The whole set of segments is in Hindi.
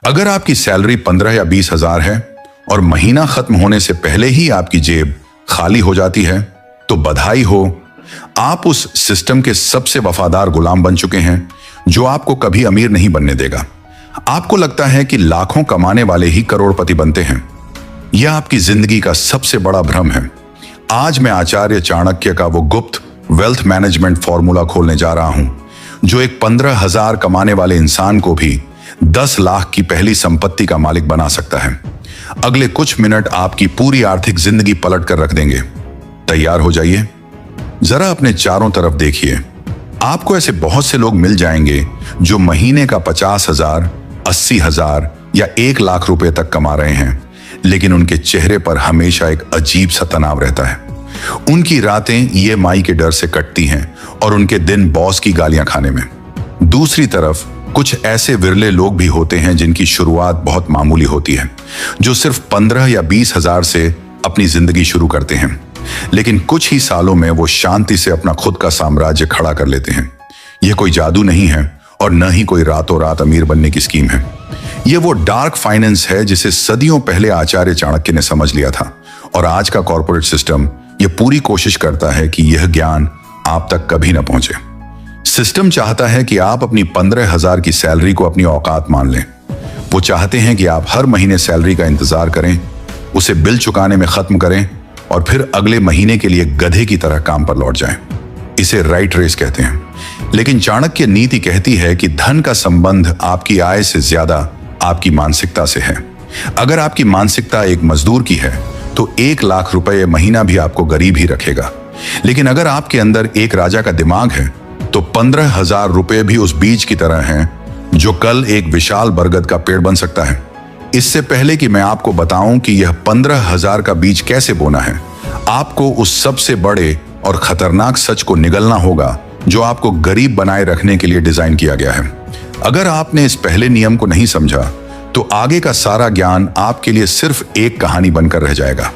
अगर आपकी सैलरी 15 या 20 हजार है और महीना खत्म होने से पहले ही आपकी जेब खाली हो जाती है, तो बधाई हो, आप उस सिस्टम के सबसे वफादार गुलाम बन चुके हैं जो आपको कभी अमीर नहीं बनने देगा। आपको लगता है कि लाखों कमाने वाले ही करोड़पति बनते हैं। यह आपकी जिंदगी का सबसे बड़ा भ्रम है। आज मैं आचार्य चाणक्य का वो गुप्त वेल्थ मैनेजमेंट फॉर्मूला खोलने जा रहा हूं, जो एक 15,000 कमाने वाले इंसान को भी 10 लाख की पहली संपत्ति का मालिक बना सकता है। अगले कुछ मिनट आपकी पूरी आर्थिक जिंदगी पलट कर रख देंगे। तैयार हो जाइए। जरा अपने चारों तरफ देखिए। आपको ऐसे बहुत से लोग मिल जाएंगे जो महीने का 50,000, 80,000 या 1 लाख रुपए तक कमा रहे हैं, लेकिन उनके चेहरे पर हमेशा एक अजीब सा तनाव रहता है। उनकी रातें ईएमआई के डर से कटती हैं और उनके दिन बॉस की गालियां खाने में। दूसरी तरफ कुछ ऐसे विरले लोग भी होते हैं जिनकी शुरुआत बहुत मामूली होती है, जो सिर्फ 15 या 20 हजार से अपनी जिंदगी शुरू करते हैं, लेकिन कुछ ही सालों में वो शांति से अपना खुद का साम्राज्य खड़ा कर लेते हैं। यह कोई जादू नहीं है और न ही कोई रातों रात अमीर बनने की स्कीम है। यह वो डार्क फाइनेंस है जिसे सदियों पहले आचार्य चाणक्य ने समझ लिया था, और आज का कॉर्पोरेट सिस्टम यह पूरी कोशिश करता है कि यह ज्ञान आप तक कभी न पहुंचे। सिस्टम चाहता है कि आप अपनी 15,000 की सैलरी को अपनी औकात मान लें। वो चाहते हैं कि आप हर महीने सैलरी का इंतजार करें, उसे बिल चुकाने में खत्म करें और फिर अगले महीने के लिए गधे की तरह काम पर लौट जाएं। इसे राइट रेस कहते हैं। लेकिन चाणक्य नीति कहती है कि धन का संबंध आपकी आय से ज्यादा आपकी मानसिकता से है। अगर आपकी मानसिकता एक मजदूर की है तो 1 लाख रुपए महीना भी आपको गरीब ही रखेगा। लेकिन अगर आपके अंदर एक राजा का दिमाग है तो 15,000 रुपए भी उस बीज की तरह हैं जो कल एक विशाल बरगद का पेड़ बन सकता है। इससे पहले कि मैं आपको बताऊं कि यह 15,000 का बीज कैसे बोना है, आपको उस सबसे बड़े और खतरनाक सच को निगलना होगा जो आपको गरीब बनाए रखने के लिए डिजाइन किया गया है। अगर आपने इस पहले नियम को नहीं समझा तो आगे का सारा ज्ञान आपके लिए सिर्फ एक कहानी बनकर रह जाएगा।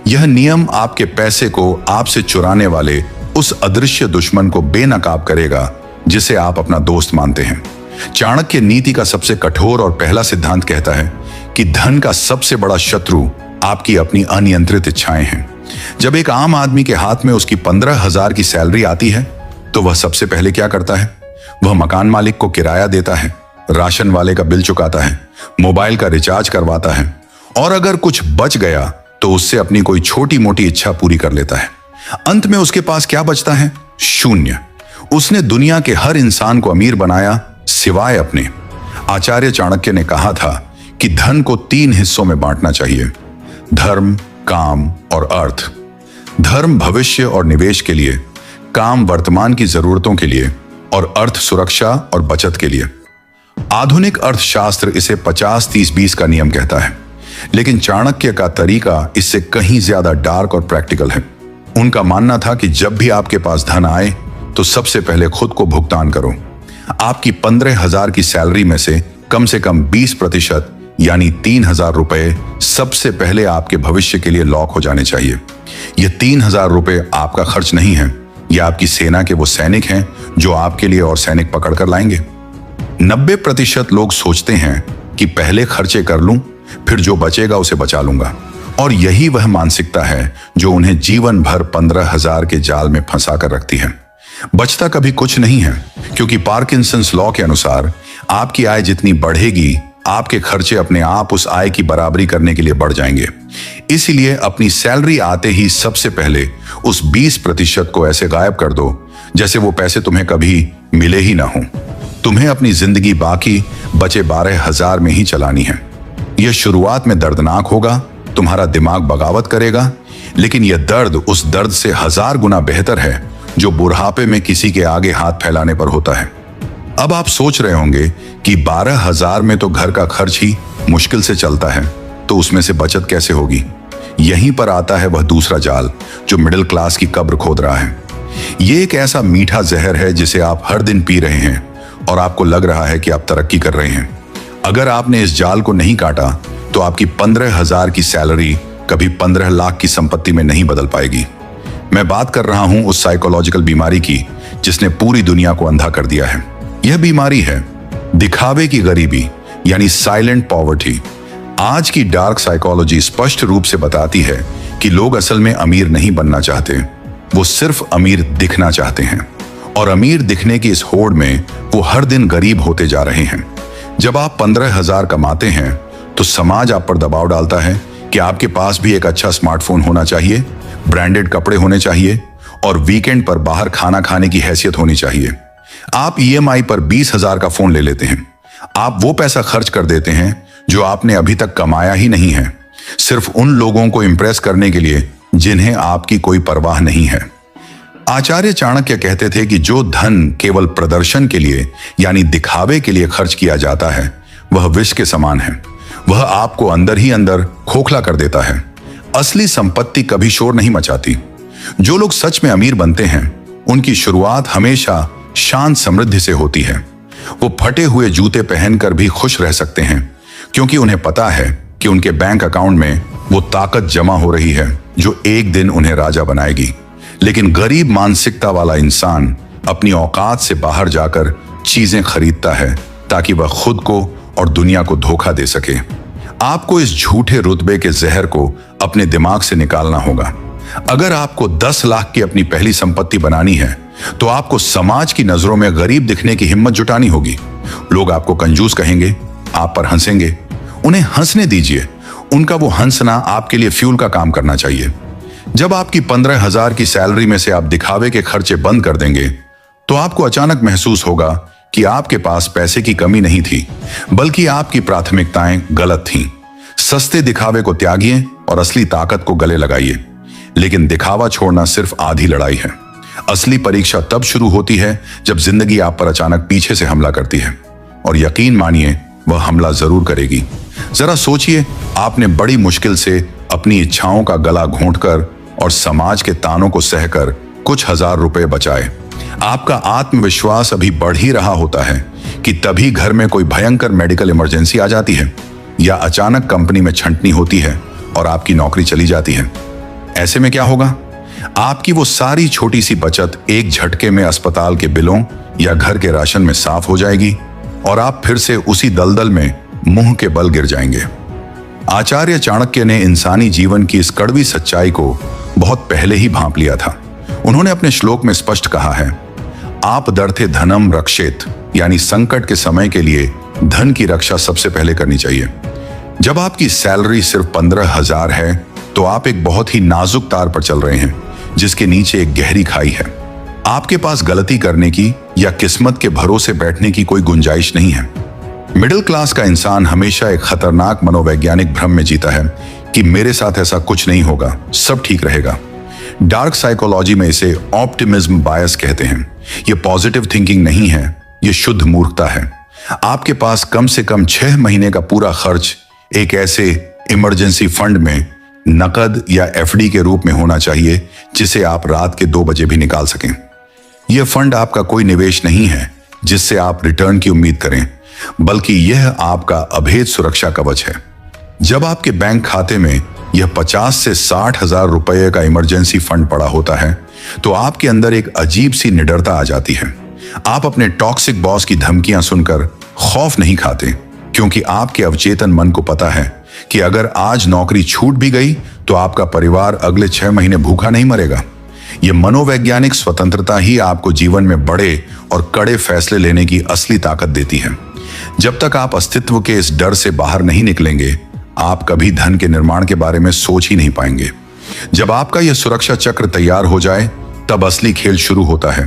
यह नियम आपके पैसे को आपसे चुराने वाले उस अदृश्य दुश्मन को बेनकाब करेगा जिसे आप अपना दोस्त मानते हैं। चाणक्य नीति का सबसे कठोर और पहला सिद्धांत कहता है कि धन का सबसे बड़ा शत्रु आपकी अपनी अनियंत्रित इच्छाएं हैं। जब एक आम आदमी के हाथ में उसकी 15,000 की सैलरी आती है तो वह सबसे पहले क्या करता है? वह मकान मालिक को किराया देता है, राशन वाले का बिल चुकाता है, मोबाइल का रिचार्ज करवाता है, और अगर कुछ बच गया तो उससे अपनी कोई छोटी मोटी इच्छा पूरी कर लेता है। अंत में उसके पास क्या बचता है? शून्य। उसने दुनिया के हर इंसान को अमीर बनाया सिवाय अपने। आचार्य चाणक्य ने कहा था कि धन को 3 हिस्सों में बांटना चाहिए: धर्म, काम और अर्थ। धर्म भविष्य और निवेश के लिए, काम वर्तमान की जरूरतों के लिए और अर्थ सुरक्षा और बचत के लिए। आधुनिक अर्थशास्त्र इसे 50-30-20 का नियम कहता है, लेकिन चाणक्य का तरीका इससे कहीं ज्यादा डार्क और प्रैक्टिकल है। उनका मानना था कि जब भी आपके पास धन आए तो सबसे पहले खुद को भुगतान करो। आपकी 15,000 की सैलरी में से कम 20% यानी 3,000 रुपए सबसे पहले आपके भविष्य के लिए लॉक हो जाने चाहिए। ये 3,000 रुपए आपका खर्च नहीं है, यह आपकी सेना के वो सैनिक हैं जो आपके लिए और सैनिक पकड़ कर लाएंगे। 90% लोग सोचते हैं कि पहले खर्चे कर लूं, फिर जो बचेगा उसे बचा लूंगा, और यही वह मानसिकता है जो उन्हें जीवन भर 15,000 के जाल में फंसा कर रखती है। बचता कभी कुछ नहीं है, क्योंकि पार्किंसंस लॉ के अनुसार आपकी आय जितनी बढ़ेगी, आपके खर्चे अपने आप उस आय की बराबरी करने के लिए बढ़ जाएंगे। इसीलिए अपनी सैलरी आते ही सबसे पहले उस 20% को ऐसे गायब कर दो जैसे वो पैसे तुम्हें कभी मिले ही ना हो। तुम्हें अपनी जिंदगी बाकी बचे 12,000 में ही चलानी है। यह शुरुआत में दर्दनाक होगा, तुम्हारा दिमाग बगावत करेगा, लेकिन यह दर्द उस दर्द से 1000 गुना बेहतर है जो बुढ़ापे में किसी के आगे हाथ फैलाने पर होता है। अब आप सोच रहे होंगे कि 12,000 में तो घर का खर्च ही मुश्किल से चलता है, तो उसमें से बचत कैसे होगी? यहीं पर आता है वह दूसरा जाल जो मिडिल क्लास की कब्र खोद रहा है। ये एक ऐसा मीठा जहर है जिसे आप हर दिन पी रहे हैं और आपको लग रहा है कि आप तरक्की कर रहे हैं। अगर आपने इस जाल को नहीं काटा तो आपकी 15,000 की सैलरी कभी 15 लाख की संपत्ति में नहीं बदल पाएगी। मैं बात कर रहा हूं उस साइकोलॉजिकल बीमारी की जिसने पूरी दुनिया को अंधा कर दिया है। यह बीमारी है दिखावे की गरीबी, यानी साइलेंट पॉवर्टी। आज की डार्क साइकोलॉजी स्पष्ट रूप से बताती है कि लोग असल में अमीर नहीं बनना चाहते, वो सिर्फ अमीर दिखना चाहते हैं। और अमीर दिखने की इस होड़ में वो हर दिन गरीब होते जा रहे हैं। जब आप 15,000 कमाते हैं तो समाज आप पर दबाव डालता है कि आपके पास भी एक अच्छा स्मार्टफोन होना चाहिए, ब्रांडेड कपड़े होने चाहिए और वीकेंड पर बाहर खाना खाने की हैसियत होनी चाहिए। आप EMI पर 20,000 का फोन ले लेते हैं। आप वो पैसा खर्च कर देते हैं जो आपने अभी तक कमाया ही नहीं है, सिर्फ उन लोगों को इंप्रेस करने के लिए जिन्हें आपकी कोई परवाह नहीं है। आचार्य चाणक्य कहते थे कि जो धन केवल प्रदर्शन के लिए यानी दिखावे के लिए खर्च किया जाता है वह विष के समान है। वह आपको अंदर ही अंदर खोखला कर देता है। असली संपत्ति कभी शोर नहीं मचाती। जो लोग सच में अमीर बनते हैं उनकी शुरुआत हमेशा शांत समृद्धि से होती है। वो फटे हुए जूते पहनकर भी खुश रह सकते हैं क्योंकि उन्हें पता है कि उनके बैंक अकाउंट में वो ताकत जमा हो रही है जो एक दिन उन्हें राजा बनाएगी। लेकिन गरीब मानसिकता वाला इंसान अपनी औकात से बाहर जाकर चीजें खरीदता है ताकि वह खुद को और दुनिया को धोखा दे सके। आपको इस झूठे रुतबे के जहर को अपने दिमाग से निकालना होगा। अगर आपको 10 लाख की अपनी पहली संपत्ति बनानी है तो आपको समाज की नजरों में गरीब दिखने की हिम्मत जुटानी होगी। लोग आपको कंजूस कहेंगे, आप पर हंसेंगे। उन्हें हंसने दीजिए। उनका वो हंसना आपके लिए फ्यूल का काम करना चाहिए। जब आपकी 15,000 की सैलरी में से आप दिखावे के खर्चे बंद कर देंगे तो आपको अचानक महसूस होगा कि आपके पास पैसे की कमी नहीं थी, बल्कि आपकी प्राथमिकताएं गलत थीं। सस्ते दिखावे को त्यागिए और असली ताकत को गले लगाइए। लेकिन दिखावा छोड़ना सिर्फ आधी लड़ाई है। असली परीक्षा तब शुरू होती है जब जिंदगी आप पर अचानक पीछे से हमला करती है। और यकीन मानिए वह हमला जरूर करेगी। जरा सोचिए, आपने बड़ी मुश्किल से अपनी इच्छाओं का गला घोंटकर और समाज के तानों को सहकर कुछ हजार रुपए बचाए। आपका आत्मविश्वास अभी बढ़ ही रहा होता है कि तभी घर में कोई भयंकर मेडिकल इमरजेंसी आ जाती है या अचानक कंपनी में छंटनी होती है और आपकी नौकरी चली जाती है। ऐसे में क्या होगा? आपकी वो सारी छोटी सी बचत एक झटके में अस्पताल के बिलों या घर के राशन में साफ हो जाएगी और आप फिर से उसी दलदल में मुंह के बल गिर जाएंगे। आचार्य चाणक्य ने इंसानी जीवन की इस कड़वी सच्चाई को बहुत पहले ही भांप लिया था। उन्होंने अपने श्लोक में स्पष्ट कहा है, आप डरते धनम रक्षेत, यानी संकट के समय के लिए धन की रक्षा सबसे पहले करनी चाहिए। जब आपकी सैलरी सिर्फ 15,000 है तो आप एक बहुत ही नाजुक तार पर चल रहे हैं जिसके नीचे एक गहरी खाई है। आपके पास गलती करने की या किस्मत के भरोसे बैठने की कोई गुंजाइश नहीं है। मिडिल क्लास का इंसान हमेशा एक खतरनाक मनोवैज्ञानिक भ्रम में जीता है कि मेरे साथ ऐसा कुछ नहीं होगा, सब ठीक रहेगा। डार्क साइकोलॉजी में इसे ऑप्टिमिज्म बायस कहते हैं। यह पॉजिटिव थिंकिंग नहीं है, यह शुद्ध मूर्खता है। आपके पास कम से कम 6 महीने का पूरा खर्च एक ऐसे इमरजेंसी फंड में नकद या FD के रूप में होना चाहिए जिसे आप रात के 2 बजे भी निकाल सकें। यह फंड आपका कोई निवेश नहीं है जिससे आप रिटर्न की उम्मीद करें, बल्कि यह आपका अभेद सुरक्षा कवच है। जब आपके बैंक खाते में यह 50 से 60,000 रुपए का इमरजेंसी फंड पड़ा होता है तो आपके अंदर एक अजीब सी निडरता आ जाती है। आप अपने टॉक्सिक बॉस की धमकियां सुनकर खौफ नहीं खाते, क्योंकि आपके अवचेतन मन को पता है कि अगर आज नौकरी छूट भी गई तो आपका परिवार अगले 6 महीने भूखा नहीं मरेगा। यह मनोवैज्ञानिक स्वतंत्रता ही आपको जीवन में बड़े और कड़े फैसले लेने की असली ताकत देती है। जब तक आप अस्तित्व के इस डर से बाहर नहीं निकलेंगे, आप कभी धन के निर्माण के बारे में सोच ही नहीं पाएंगे। जब आपका यह सुरक्षा चक्र तैयार हो जाए, तब असली खेल शुरू होता है।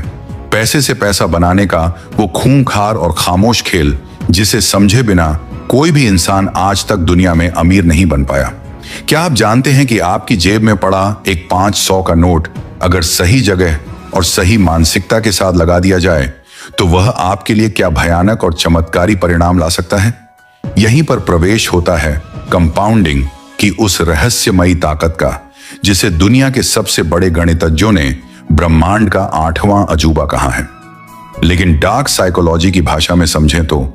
पैसे से पैसा बनाने का वो खूंखार और खामोश खेल जिसे समझे बिना कोई भी इंसान आज तक दुनिया में अमीर नहीं बन पाया। क्या आप जानते हैं कि आपकी जेब में पड़ा एक 500 का नोट अगर सही जगह और सही मानसिकता के साथ लगा दिया जाए तो वह आपके लिए क्या भयानक और चमत्कारी परिणाम ला सकता है? यहीं पर प्रवेश होता है कंपाउंडिंग की उस रहस्यमयी ताकत का, जिसे दुनिया के सबसे बड़े गणितज्ञों ने ब्रह्मांड का 8वां अजूबा कहा है। लेकिन डार्क साइकोलॉजी की भाषा में समझें तो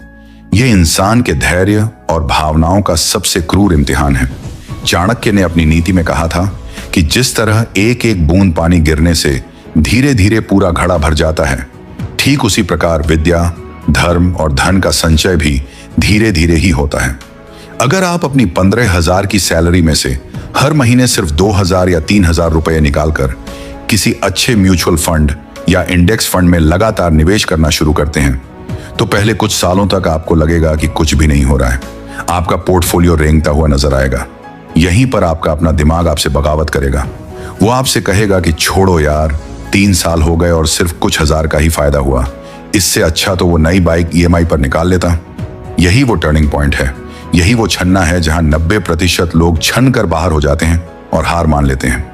यह इंसान के धैर्य और भावनाओं का सबसे क्रूर इम्तिहान है। चाणक्य ने अपनी नीति में कहा था कि जिस तरह एक एक बूंद पानी गिरने से धीरे धीरे पूरा घड़ा भर जाता है, ठीक उसी प्रकार विद्या, धर्म और धन का संचय भी धीरे धीरे ही होता है। अगर आप अपनी 15,000 की सैलरी में से हर महीने सिर्फ 2,000 या 3,000 रुपए निकालकर किसी अच्छे म्यूचुअल फंड या इंडेक्स फंड में लगातार निवेश करना शुरू करते हैं, तो पहले कुछ सालों तक आपको लगेगा कि कुछ भी नहीं हो रहा है। आपका पोर्टफोलियो रेंगता हुआ नजर आएगा। यहीं पर आपका अपना दिमाग आपसे बगावत करेगा। वो आपसे कहेगा कि छोड़ो यार, 3 साल हो गए और सिर्फ कुछ हजार का ही फायदा हुआ, इससे अच्छा तो वो नई बाइक EMI पर निकाल लेता। यही वो टर्निंग पॉइंट है, यही वो छन्ना है जहां 90% लोग छन कर बाहर हो जाते हैं और हार मान लेते हैं।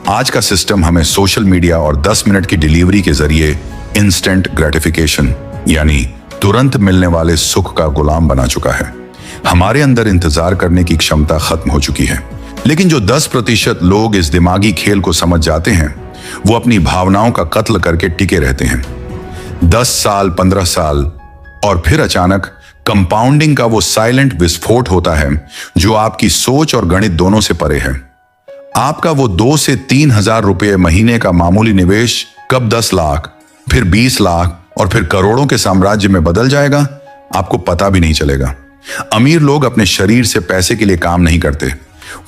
आज का सिस्टम हमें सोशल मीडिया और 10 मिनट की डिलीवरी के जरिए इंस्टेंट ग्रेटिफिकेशन यानी तुरंत मिलने वाले सुख का गुलाम बना चुका है। हमारे अंदर इंतजार करने की क्षमता खत्म हो चुकी है। लेकिन जो 10% लोग इस दिमागी खेल को समझ जाते हैं, वो अपनी भावनाओं का कत्ल करके टिके रहते हैं। 10 साल, 15 साल और फिर अचानक कंपाउंडिंग का वो साइलेंट विस्फोट होता है जो आपकी सोच और गणित दोनों से परे है। आपका वो 2 से 3 हजार रुपये महीने का मामूली निवेश कब 10 लाख, फिर 20 लाख और फिर करोड़ों के साम्राज्य में बदल जाएगा, आपको पता भी नहीं चलेगा। अमीर लोग अपने शरीर से पैसे के लिए काम नहीं करते,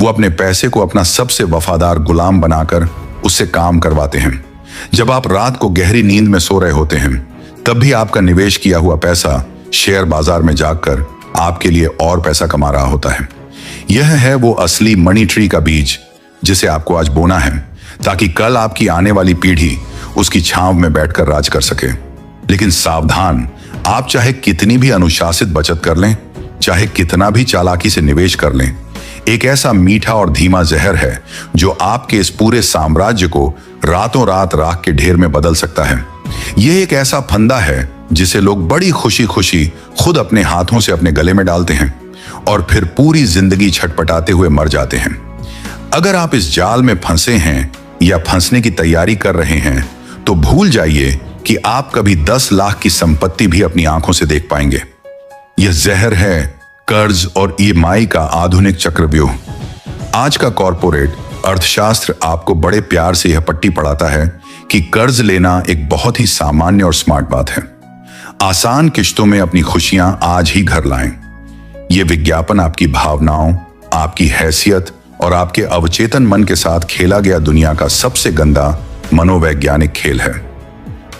वो अपने पैसे को अपना सबसे वफादार गुलाम बनाकर उससे काम करवाते हैं। जब आप रात को गहरी नींद में सो रहे होते हैं, तब भी आपका निवेश किया हुआ पैसा शेयर बाजार में जाकर आपके लिए और पैसा कमा रहा होता है। यह है वो असली मनी ट्री का बीज जिसे आपको आज बोना है, ताकि कल आपकी आने वाली पीढ़ी उसकी छांव में बैठकर राज कर सके। लेकिन सावधान, आप चाहे कितनी भी अनुशासित बचत कर लें, चाहे कितना भी चालाकी से निवेश कर लें, एक ऐसा मीठा और धीमा जहर है जो आपके इस पूरे साम्राज्य को रातों रात राख के ढेर में बदल सकता है। यह एक ऐसा फंदा है जिसे लोग बड़ी खुशी खुशी खुद अपने हाथों से अपने गले में डालते हैं और फिर पूरी जिंदगी छटपटाते हुए मर जाते हैं। अगर आप इस जाल में फंसे हैं या फंसने की तैयारी कर रहे हैं, तो भूल जाइए कि आप कभी 10 लाख की संपत्ति भी अपनी आंखों से देख पाएंगे। यह जहर है कर्ज और EMI का आधुनिक चक्रव्यूह। आज का कॉरपोरेट अर्थशास्त्र आपको बड़े प्यार से यह पट्टी पढ़ाता है कि कर्ज लेना एक बहुत ही सामान्य और स्मार्ट बात है। आसान किश्तों में अपनी खुशियां आज ही घर लाएं। यह विज्ञापन आपकी भावनाओं, आपकी हैसियत और आपके अवचेतन मन के साथ खेला गया दुनिया का सबसे गंदा मनोवैज्ञानिक खेल है।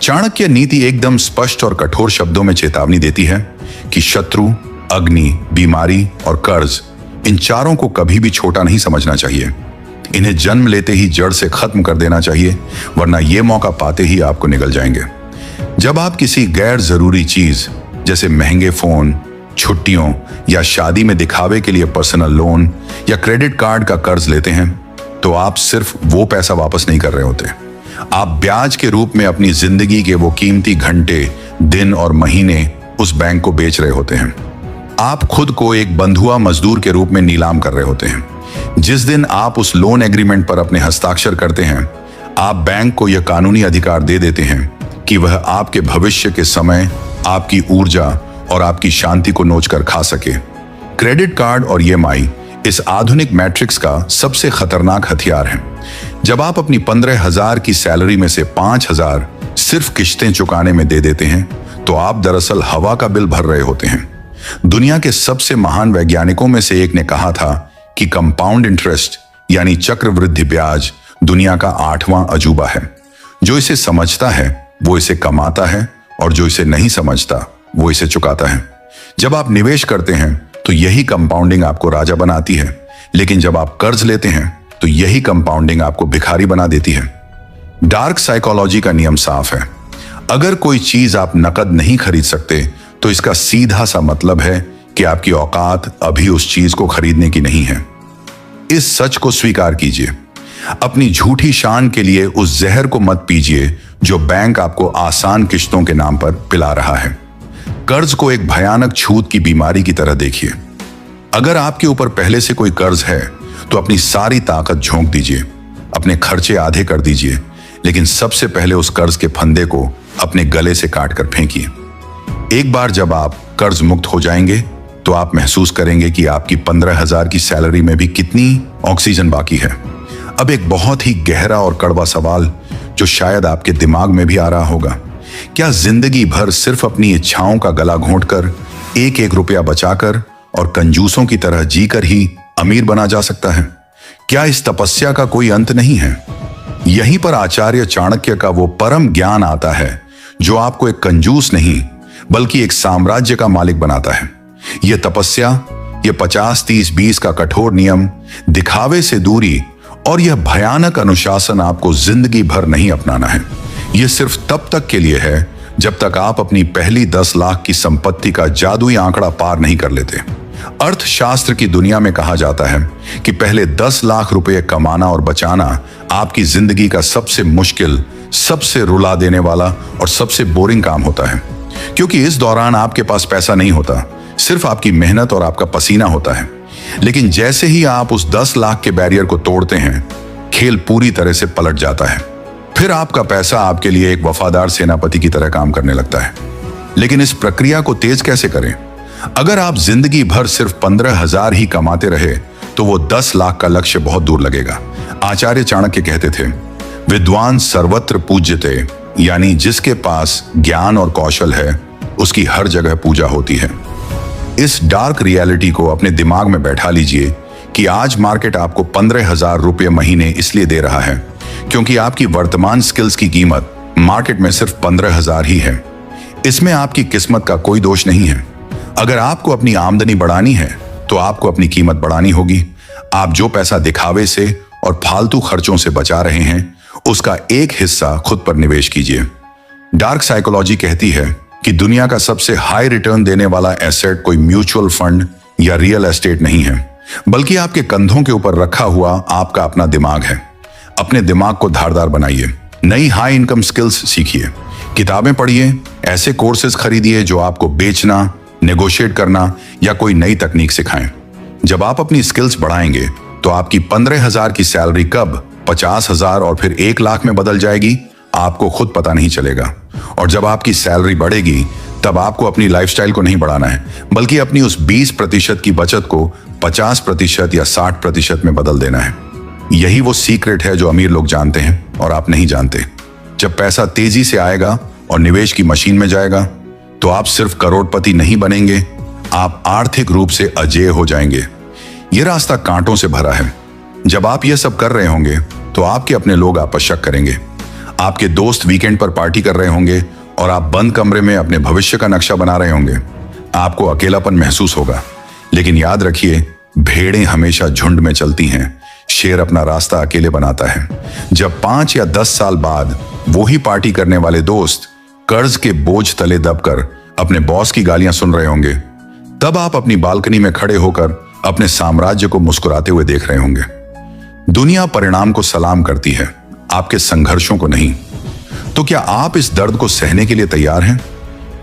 चाणक्य नीति एकदम स्पष्ट और कठोर शब्दों में चेतावनी देती है कि शत्रु, अग्नि, बीमारी और कर्ज, इन चारों को कभी भी छोटा नहीं समझना चाहिए। इन्हें जन्म लेते ही जड़ से खत्म कर देना चाहिए, वरना ये मौका पाते ही आपको निगल जाएंगे। जब आप किसी गैर जरूरी चीज जैसे महंगे फोन, छुट्टियों या शादी में दिखावे के लिए पर्सनल लोन या क्रेडिट कार्ड का कर्ज लेते हैं, तो आप सिर्फ वो पैसा वापस नहीं कर रहे होते, आप ब्याज के रूप में अपनी जिंदगी के वो कीमती घंटे, दिन और महीने उस बैंक को बेच रहे होते हैं। आप खुद को एक बंधुआ मजदूर के रूप में नीलाम कर रहे होते हैं। जिस दिन आप उस लोन एग्रीमेंट पर अपने हस्ताक्षर करते हैं, आप बैंक को यह कानूनी अधिकार दे देते हैं कि वह आपके भविष्य के समय आपकी ऊर्जा और आपकी शांति को नोचकर खा सके। क्रेडिट कार्ड और EMI इस आधुनिक मैट्रिक्स का सबसे खतरनाक हथियार है। जब आप अपनी 15,000 की सैलरी में से 5,000 सिर्फ किश्तें चुकाने में दे देते हैं, तो आप दरअसल हवा का बिल भर रहे होते हैं। दुनिया के सबसे महान वैज्ञानिकों में से एक ने कहा था कि कंपाउंड इंटरेस्ट यानी चक्रवृद्धि ब्याज दुनिया का 8वां अजूबा है। जो इसे समझता है वो इसे कमाता है, और जो इसे नहीं समझता वो इसे चुकाता है। जब आप निवेश करते हैं तो यही कंपाउंडिंग आपको राजा बनाती है, लेकिन जब आप कर्ज लेते हैं तो यही कंपाउंडिंग आपको भिखारी बना देती है। डार्क साइकोलॉजी का नियम साफ है, अगर कोई चीज आप नकद नहीं खरीद सकते तो इसका सीधा सा मतलब है कि आपकी औकात अभी उस चीज को खरीदने की नहीं है। इस सच को स्वीकार कीजिए। अपनी झूठी शान के लिए उस जहर को मत पीजिए जो बैंक आपको आसान किश्तों के नाम पर पिला रहा है। कर्ज को एक भयानक छूत की बीमारी की तरह देखिए। अगर आपके ऊपर पहले से कोई कर्ज है तो अपनी सारी ताकत झोंक दीजिए, अपने खर्चे आधे कर दीजिए, लेकिन सबसे पहले उस कर्ज के फंदे को अपने गले से काट कर फेंकिए। एक बार जब आप कर्ज मुक्त हो जाएंगे तो आप महसूस करेंगे कि आपकी 15,000 की सैलरी में भी कितनी ऑक्सीजन बाकी है। अब एक बहुत ही गहरा और कड़वा सवाल जो शायद आपके दिमाग में भी आ रहा होगा, क्या जिंदगी भर सिर्फ अपनी इच्छाओं का गला घोंटकर एक एक रुपया बचाकर और कंजूसों की तरह जीकर ही अमीर बना जा सकता है? क्या इस तपस्या का कोई अंत नहीं है? यहीं पर आचार्य चाणक्य का वो परम ज्ञान आता है जो आपको एक कंजूस नहीं बल्कि एक साम्राज्य का मालिक बनाता है। यह तपस्या, यह 50-30-20 का कठोर नियम, दिखावे से दूरी और यह भयानक अनुशासन आपको जिंदगी भर नहीं अपनाना है। यह सिर्फ तब तक के लिए है जब तक आप अपनी पहली 10 लाख की संपत्ति का जादुई आंकड़ा पार नहीं कर लेते। अर्थशास्त्र की दुनिया में कहा जाता है कि पहले 10 लाख रुपए कमाना और बचाना आपकी जिंदगी का सबसे मुश्किल, सबसे रुला देने वाला और सबसे बोरिंग काम होता है, क्योंकि इस दौरान आपके पास पैसा नहीं होता, सिर्फ आपकी मेहनत और आपका पसीना होता है। लेकिन जैसे ही आप उस 10 लाख के बैरियर को तोड़ते हैं, खेल पूरी तरह से पलट जाता है। फिर आपका पैसा आपके लिए एक वफादार सेनापति की तरह काम करने लगता है। लेकिन इस प्रक्रिया को तेज कैसे करें? अगर आप जिंदगी भर सिर्फ 15,000 ही कमाते रहे तो वो 10 लाख का लक्ष्य बहुत दूर लगेगा। आचार्य चाणक्य कहते थे, विद्वान सर्वत्र पूज्यते, यानी जिसके पास ज्ञान और कौशल है उसकी हर जगह पूजा होती है। इस डार्क रियलिटी को अपने दिमाग में बैठा लीजिए कि आज मार्केट आपको 15,000 रुपये महीने इसलिए दे रहा है क्योंकि आपकी वर्तमान स्किल्स की कीमत मार्केट में सिर्फ 15,000 ही है। इसमें आपकी किस्मत का कोई दोष नहीं है। अगर आपको अपनी आमदनी बढ़ानी है तो आपको अपनी कीमत बढ़ानी होगी। आप जो पैसा दिखावे से और फालतू खर्चों से बचा रहे हैं उसका एक हिस्सा खुद पर निवेश कीजिए। डार्क साइकोलॉजी कहती है कि दुनिया का सबसे हाई रिटर्न देने वाला एसेट कोई म्यूचुअल फंड या रियल एस्टेट नहीं है, बल्कि आपके कंधों के ऊपर रखा हुआ आपका अपना दिमाग है। अपने दिमाग को धारदार बनाइए, नई हाई इनकम स्किल्स सीखिए, किताबें पढ़िए, ऐसे कोर्सेज खरीदिए जो आपको बेचना, नेगोशिएट करना या कोई नई तकनीक सिखाएं। जब आप अपनी स्किल्स बढ़ाएंगे तो आपकी 15,000 की सैलरी कब 50,000 और फिर 1 लाख में बदल जाएगी आपको खुद पता नहीं चलेगा। और जब आपकी सैलरी बढ़ेगी तब आपको अपनी लाइफस्टाइल को नहीं बढ़ाना है, बल्कि अपनी उस 20% की बचत को 50% या 60% में बदल देना है। यही वो सीक्रेट है जो अमीर लोग जानते हैं और आप नहीं जानते। जब पैसा तेजी से आएगा और निवेश की मशीन में जाएगा तो आप सिर्फ करोड़पति नहीं बनेंगे, आप आर्थिक रूप से अजेय हो जाएंगे। यह रास्ता कांटों से भरा है। जब आप ये सब कर रहे होंगे तो आपके अपने लोग आप पर शक करेंगे। आपके दोस्त वीकेंड पर पार्टी कर रहे होंगे और आप बंद कमरे में अपने भविष्य का नक्शा बना रहे होंगे। आपको अकेलापन महसूस होगा। लेकिन याद रखिए, भेड़ें हमेशा झुंड में चलती हैं, शेर अपना रास्ता अकेले बनाता है। जब 5 या 10 साल बाद वही पार्टी करने वाले दोस्त कर्ज के बोझ तले दबकर अपने बॉस की गालियां सुन रहे होंगे, तब आप अपनी बालकनी में खड़े होकर अपने साम्राज्य को मुस्कुराते हुए देख रहे होंगे। दुनिया परिणाम को सलाम करती है, आपके संघर्षों को नहीं। तो क्या आप इस दर्द को सहने के लिए तैयार हैं?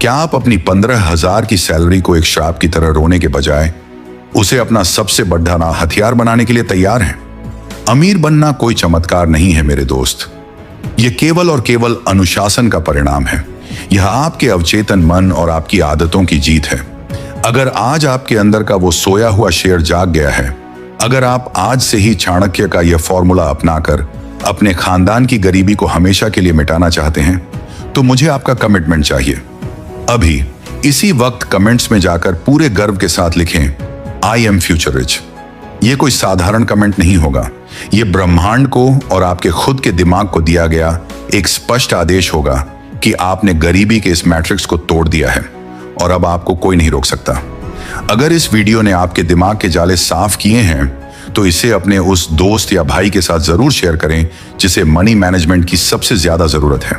क्या आप अपनी 15,000 की सैलरी को एक श्राप की तरह रोने के बजाय उसे अपना सबसे बड़ा हथियार बनाने के लिए तैयार हैं? अमीर बनना कोई चमत्कार नहीं है मेरे दोस्त, यह केवल और केवल अनुशासन का परिणाम है। यह आपके अवचेतन मन और आपकी आदतों की जीत है। अगर आज आपके अंदर का वो सोया हुआ शेर जाग गया है, अगर आप आज से ही चाणक्य का यह फॉर्मूला अपनाकर अपने खानदान की गरीबी को हमेशा के लिए मिटाना चाहते हैं, तो मुझे आपका कमिटमेंट चाहिए। अभी इसी वक्त कमेंट्स में जाकर पूरे गर्व के साथ लिखें, आई एम फ्यूचर रिच। यह कोई साधारण कमेंट नहीं होगा, यह ब्रह्मांड को और आपके खुद के दिमाग को दिया गया एक स्पष्ट आदेश होगा कि आपने गरीबी के इस मैट्रिक्स को तोड़ दिया है और अब आपको कोई नहीं रोक सकता। अगर इस वीडियो ने आपके दिमाग के जाले साफ किए हैं तो इसे अपने उस दोस्त या भाई के साथ जरूर शेयर करें जिसे मनी मैनेजमेंट की सबसे ज्यादा जरूरत है।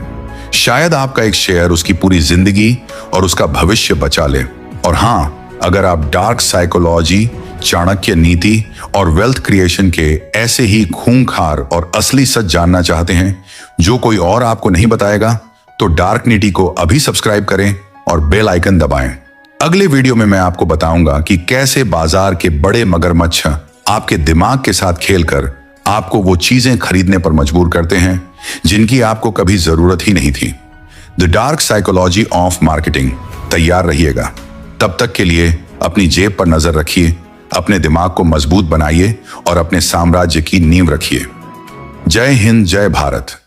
शायद आपका एक शेयर उसकी पूरी जिंदगी और उसका भविष्य बचा ले। और हाँ, अगर आप डार्क साइकोलॉजी, चाणक्य नीति और वेल्थ क्रिएशन के ऐसे ही खूंखार और असली सच जानना चाहते हैं जो कोई और आपको नहीं बताएगा, तो डार्क नीति को अभी सब्सक्राइब करें और बेल आइकन दबाएं। अगले वीडियो में मैं आपको बताऊंगा कि कैसे बाजार के बड़े मगरमच्छ आपके दिमाग के साथ खेलकर आपको वो चीजें खरीदने पर मजबूर करते हैं जिनकी आपको कभी जरूरत ही नहीं थी। The dark psychology of marketing. तैयार रहिएगा। तब तक के लिए अपनी जेब पर नजर रखिए, अपने दिमाग को मजबूत बनाइए और अपने साम्राज्य की नींव रखिए। जय हिंद, जय भारत।